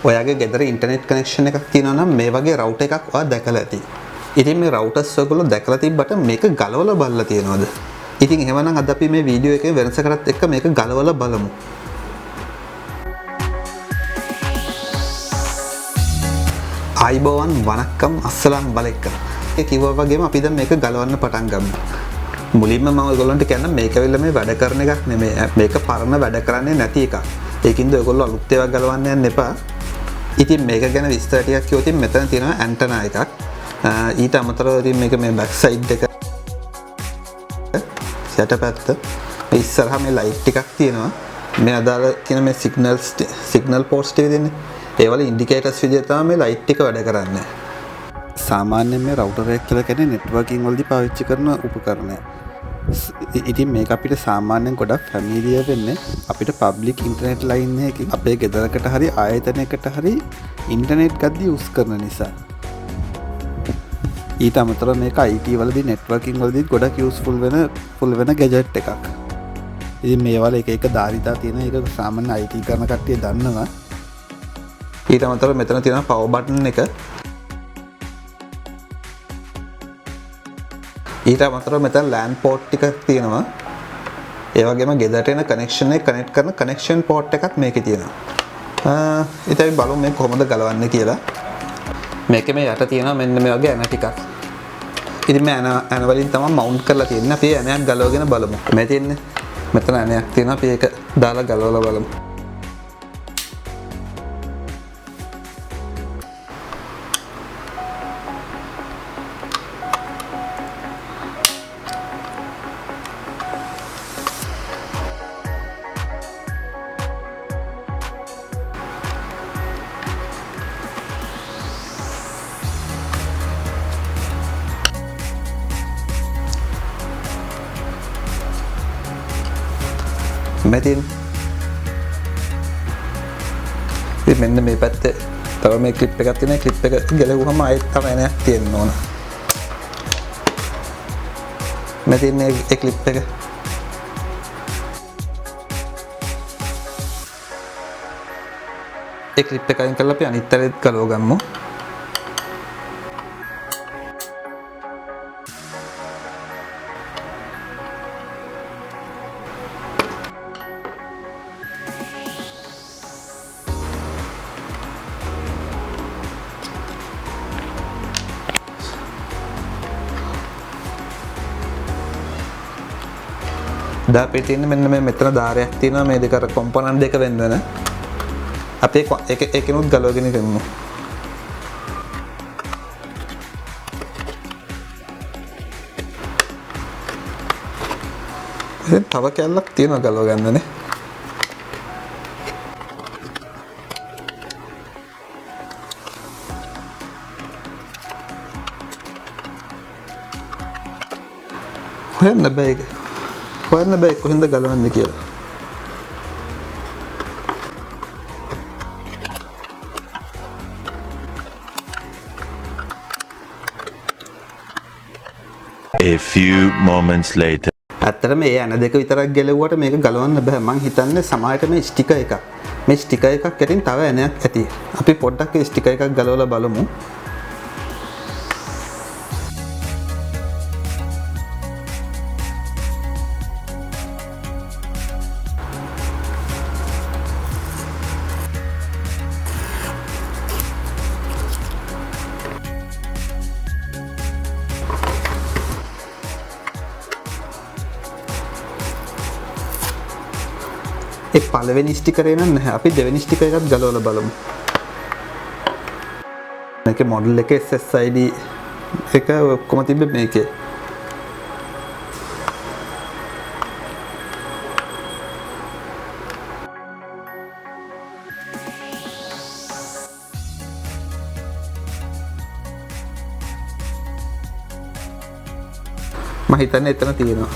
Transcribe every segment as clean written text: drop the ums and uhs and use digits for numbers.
ඔයාගේ ගෙදර internet connection එකක් තියෙනවා නම් මේ වගේ රවුටර් එකක් ඔයා දැකලා ඇති. ඉතින් මේ රවුටර්ස් ඔයගොල්ලෝ දැකලා තිබ්බට මේක ගලවලා බලලා තියෙනවද? ඉතින් එහෙමනම් අද අපි මේ වීඩියෝ එකේ වෙනසකටත් එක්ක මේක ගලවලා බලමු. ආයිබෝවන් වණක්කම් අස්සලාම් බලෙක්කම්. ඒ කිව්වා වගේම අපි දැන් මේක ගලවන්න පටන් ගමු. මුලින්ම මම ඔයගොල්ලන්ට කියන්න මේක වෙලා මේ වැඩ කරන එකක් නෙමෙයි. මේක පරණ වැඩ කරන්නේ නැති එකක්. ඒකින්ද ඔයගොල්ලෝ අලුත් ඒවා ගලවන්න යන්න එපා. ඉතින් මේක ගැන විස්තර ටිකක් කිව්වොත් මෙතන තියෙනවා ඇන්ටනා එකක්. ඊට අමතරව ඉතින් මේක මේ බෑක් සයිඩ් එක යටපැත්ත මේ ඉස්සරහා මේ ලයිට් ටිකක් තියෙනවා. මේ අදාළ තියෙන මේ සිග්නල් පෝට්ස් ටික දෙන්නේ. ඒවල ඉන්ඩිකේටර්ස් විදිහට තමයි මේ ලයිට් ටික වැඩ කරන්නේ. සාමාන්‍යයෙන් මේ රවුටර් එක කියලා කියන්නේ නෙට්වර්කින් වලදී පාවිච්චි කරන උපකරණයක්. ඉතින් මේක අපිට සාමාන්‍යයෙන් ගොඩක් ෆැමිලියර් වෙන්නේ අපිට පබ්ලික් ඉන්ටර්නෙට් ලයින් එකකින් අපේ ගෙදරකට හරි ආයතනයකට හරි ඉන්ටර්නෙට් ගද්දී යූස් කරන නිසා. ඊට අමතරව මේක IT වලදී නෙට්වර්කින් වලදී ගොඩක් යූස්ෆුල් වෙන ගැජට් එකක්. ඉතින් මේවල එක ධාරිතා තියෙන එක සාමාන්‍ය IT කරන කට්ටිය දන්නවා. ඊට අමතරව මෙතන තියෙන පවර් බටන් එක. ඊට අමතරව මෙතන LAN පෝට් ටිකක් තියෙනවා. ඒ වගේම ගෙදරට එන කනෙක්ෂන් එක කනෙක්ට් කරන කනෙක්ෂන් පෝට් එකක් මේකේ තියෙනවා. ඉතින් අපි බලමු මේක කොහොමද ගලවන්නේ කියලා. මේකේ මේ යට තියෙනවා මෙන්න මේ වගේ ඇන ටිකක්. ඉතින් මේ ඇන වලින් තමයි මවුන්ට් කරලා තියෙන්නේ. අපි ඇනයක් ගලවගෙන බලමු. මේ තියෙන්නේ මෙතන ඇනයක් තියෙනවා. අපි ඒක දාලා ගලවලා බලමු. මෙතින් ඉතින් මෙන්න මේ පැත්තේ තව මේ ක්ලිප් එකක් තියෙනවා. ක්ලිප් එක ගැලවුවම ආයෙත් තව එනයක් තියෙන්න ඕන. මෙතින් මේ ක්ලිප් එක ඒ ක්ලිප් එක අයින් කරලා අපි අනිත් පැත්තට ගලව ගමු. දැන් අපිට තියෙන මෙන්න මේ මෙතන ධාරයක් තියෙනවා මේ දෙක අර කොම්පොනන්ට් දෙක වෙන වෙන. අපි ඒකෙනුත් ගලවගෙන ගමු. දැන් තව කැල්ලක් තියෙනවා ගලව ගන්නනේ. හොයන්න බෑ කොහෙන්ද ගලවන්නේ කියලා. A few moments later. ඇත්තටම මේ ඇන දෙක විතරක් ගැලවුවට මේක ගලවන්න බෑ. මං හිතන්නේ සමහරට මේ ස්ටිකර් එකක්. මේ ස්ටිකර් එකක් යටින් තව ඇනයක් ඇති. අපි පොඩ්ඩක් ඒ ස්ටිකර් එකක් ගලවලා බලමු. ඒ පළවෙනි ස්ටිකරේ නම් නැහැ. අපි දෙවෙනි ස්ටිකර් එකත් ගලවලා බලමු. මේකේ මොඩල් එකේ SSID එක ඔක්කොම තිබ්බේ මේකේ. මම හිතන්නේ එතන තියෙනවා.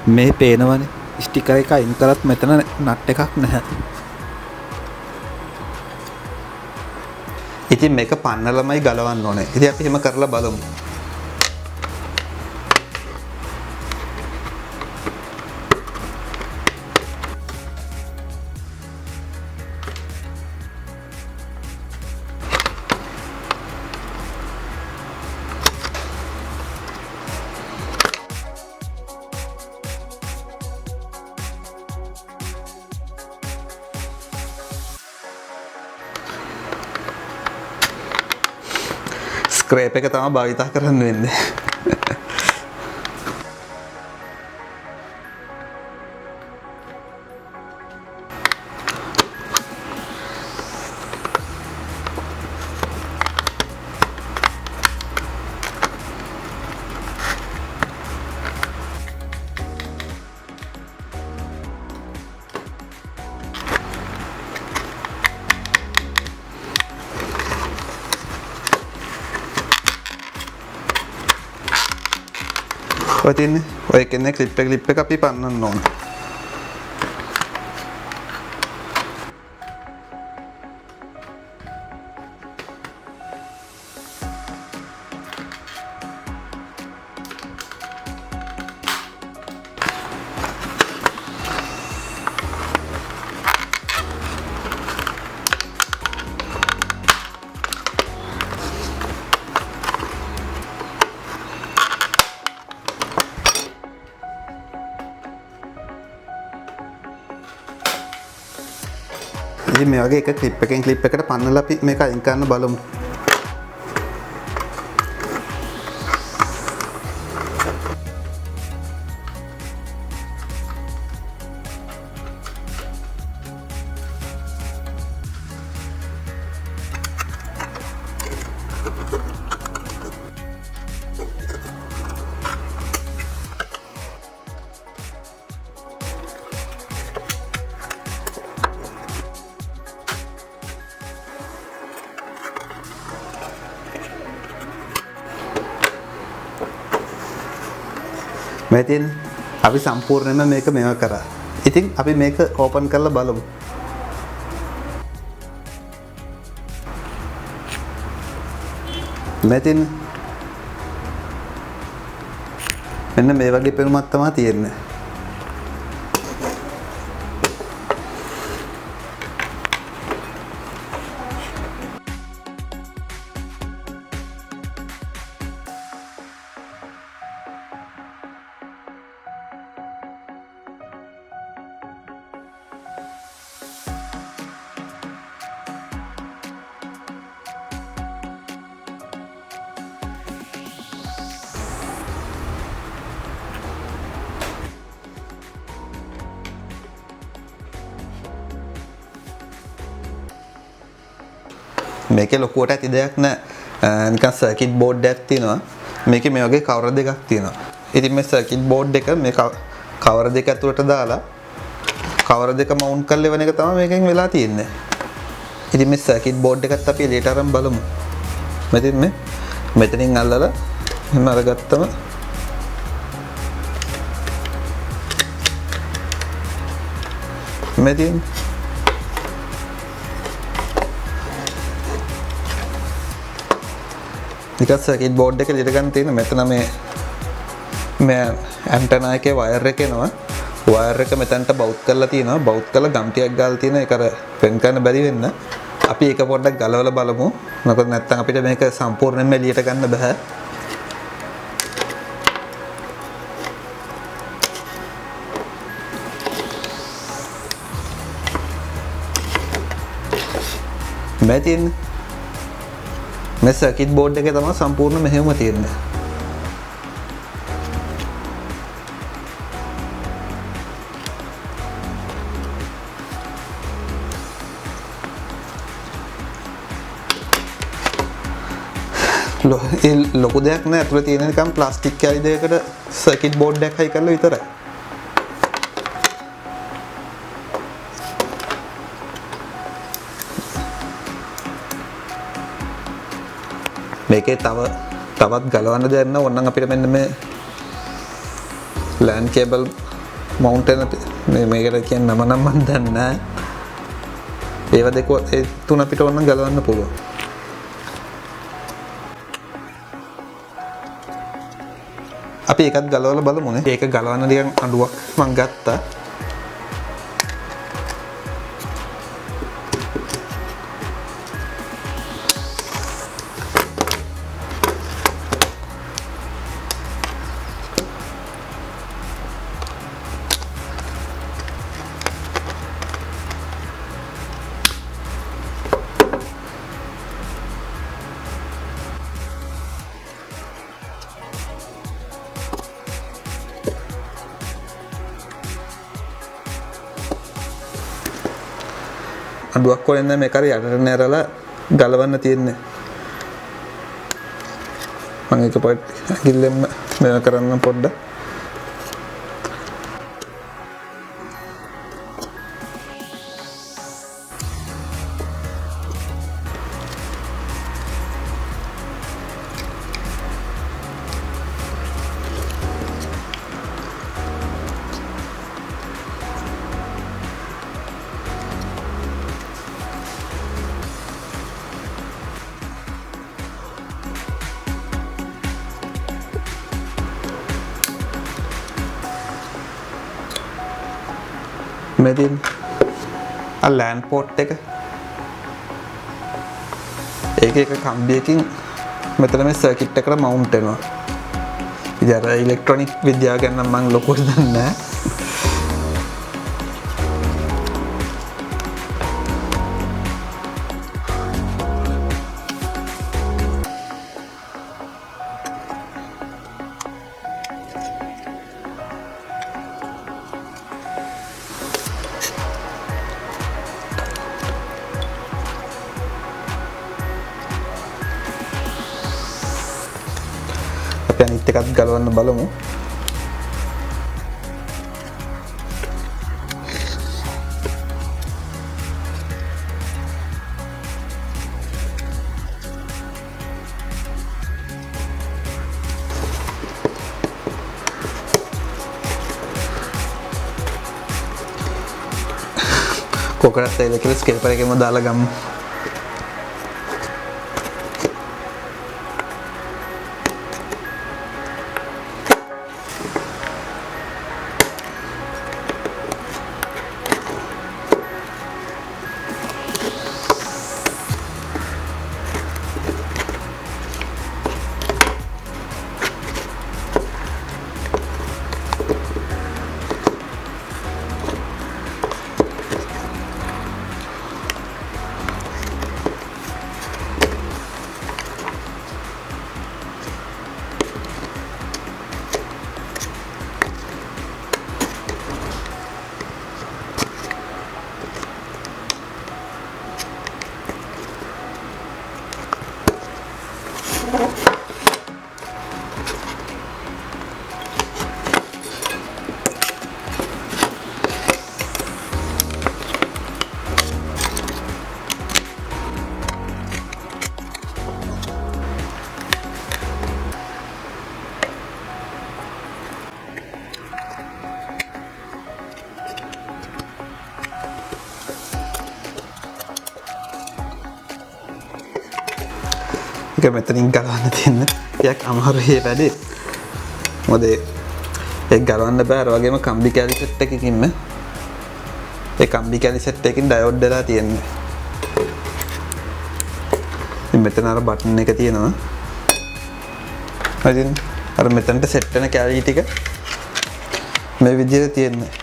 මේ පේනවනේ ස්ටිකර් එක අයින් කරත් මෙතන නට් එකක් නැහැ. ඉතින් මේක පන්නලමයි ගලවන්න ඕනේ. ඉතින් අපි එහෙම කරලා බලමු. ස්ක්‍රේප් එක තමයි භාවිතා කරන්න වෙන්නේ. ඔය තියන්නේ ඔය එකනේ ක්ලිප් එක අපි පන්නන්න ඕන. ඉතින් මේ වගේ එක ක්ලිප් එකෙන් ක්ලිප් එකට පන්නලා අපි මේක අයින් කරන්න බලමු. මේ තියෙන්නේ අපි සම්පූර්ණයෙන්ම මේක මේවා කරා. ඉතින් අපි මේක ඕපන් කරලා බලමු. මේ තියෙන්නේ මෙන්න මේ වගේ පෙනුමක් තමයි තියෙන්නේ. මේකේ ලොකුවට ඇති දෙයක් නැහැ. නිකන් සර්කිට් බෝඩ් එකක් තියෙනවා. මේකේ මේ වගේ කවර් දෙකක් තියෙනවා. ඉතින් මේ සර්කිට් බෝඩ් එක මේ කවර් දෙක ඇතුළට දාලා කවර් දෙක මවුන්ට් කරලා ඉවන එක තමයි මේකෙන් වෙලා තියෙන්නේ. ඉතින් මේ සර්කිට් බෝඩ් එකත් අපි එළියට අරන් බලමු. මෙතනින් අල්ලලා එහෙම අරගත්තම මෙතන නිකන් සර්කිට් බෝඩ් එක ලියට ගන්න තියෙන මෙතන මේ ඇන්ටනා එකේ වයර් එක එනවා. වයර් එක මෙතනට බවුට් කරලා තියෙනවා. බවුට් කරලා ගම් ටිකක් ගාලා තියෙන ඒක අර පෙන් කරන්න බැරි වෙන්න. අපි ඒක පොඩ්ඩක් ගලවලා බලමු. මොකද නැත්තම් අපිට මේක සම්පූර්ණයෙන්ම එළියට ගන්න බෑ. මේ තියෙන්නේ මේ සර්කිට් බෝඩ් එකේ තමයි සම්පූර්ණ මෙහෙම තියෙන්නේ. ලොකු දෙයක් නෑ. ඇතුලේ තියෙන නිකන් ප්ලාස්ටික් කැලි දෙකකට සර්කිට් බෝඩ් එකක් හයි කරලා විතරයි. මේකේ තවත් ගලවන්න දෙයක් නෑ. ඕනනම් අපිට මෙන්න මේ LAN කේබල් මවුන්ට් එක මේකට කියන නම නම් මන් දන්නේ නැහැ. ඒව දෙක ඒ තුන අපිට ඕන ගලවන්න පුළුවන්. අපි ඒකත් ගලවලා බලමුනේ. ඒක ගලවන්න නිකන් අඬුවක් මම ගත්තා. අඬුවක් වලින් මේක හරි යටට නැරලා ගලවන්න තියෙන්නේ. මම ඒක පොඩ්ඩක් ඇඟිල්ලෙන් මෙව කරන්න පොඩ්ඩක්. මෙදින් ලෑන්ඩ් පෝට් එක ඒක එක කම්බියකින් මෙතන මේ සර්කිට් එකට මවුන්ට් වෙනවා. ඉතින් අර ඉලෙක්ට්‍රොනික විද්‍යාව ගැන නම් මම ලොකුට දන්නේ නැහැ. අපි අනිත් එකත් ගලවන්න බලමු. කොකරත් තේල කියලා ස්කේපර් එකේම දාලා ගමු. ඒක මෙතනින් ගලවන්න තියෙන ටිකක් අමාරුයි වැඩේ. මොකද ඒක ගලවන්න බෑ. අර වගේම කම්බි කැලි සෙට් එකකින්ම ඒ කම්බි කැලි සෙට් එකකින් ඩයෝඩ් වෙලා තියෙන්නේ. ඉතින් මෙතන අර බටන් එක තියෙනවා. ඉතින් අර මෙතනට සෙට් වෙන කැලි ටික මේ විදිහට තියෙන්නේ.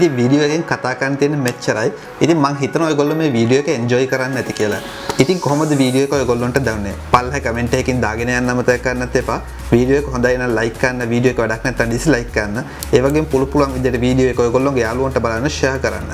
ඉතින් වීඩියෝ එකෙන් කතා කරන්න තියෙන මෙච්චරයි. ඉතින් මම හිතනවා ඔයගොල්ලෝ මේ වීඩියෝ එක එන්ජොයි කරන්න ඇති කියලා. ඉතින් කොහොමද වීඩියෝ එක ඔයගොල්ලන්ට දැනුනේ? පල්ලෙහා කමෙන්ට් එකකින් දාගෙන යන්න අමතක කරන්නත් එපා. වීඩියෝ එක හොඳයි නම් ලයික් කරන්න, වීඩියෝ එක වැඩක් නැත්නම් ඩිස්ලයික් කරන්න. ඒ වගේම පුළුවන් විදිහට වීඩියෝ එක ඔයගොල්ලෝගේ යාළුවන්ට බලන්න ෂෙයා කරන්න.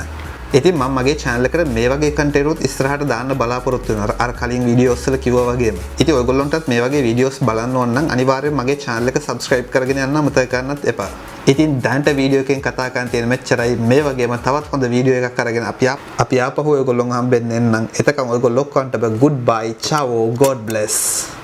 ඉතින් මම මගේ channel එකට මේ වගේ content උත් ඉස්සරහට දාන්න බලාපොරොත්තු වෙනවා. අර කලින් videos වල කිව්වා වගේම. ඉතින් ඔයගොල්ලන්ටත් මේ වගේ videos බලන්න ඕන නම් අනිවාර්යෙන් මගේ channel එක subscribe කරගෙන යන්න අමතක කරන්නත් එපා. ඉතින් දැනට වීඩියෝ එකෙන් කතා කරන්න තියෙන මෙච්චරයි. මේ වගේම තවත් හොඳ වීඩියෝ එකක් අරගෙන අපි ආපහු ඔයගොල්ලොන් හම්බෙන්න එන්නම්. එතකන් ඔයගොල්ලෝ ඔක්කොන්ට goodbye, ciao, god bless.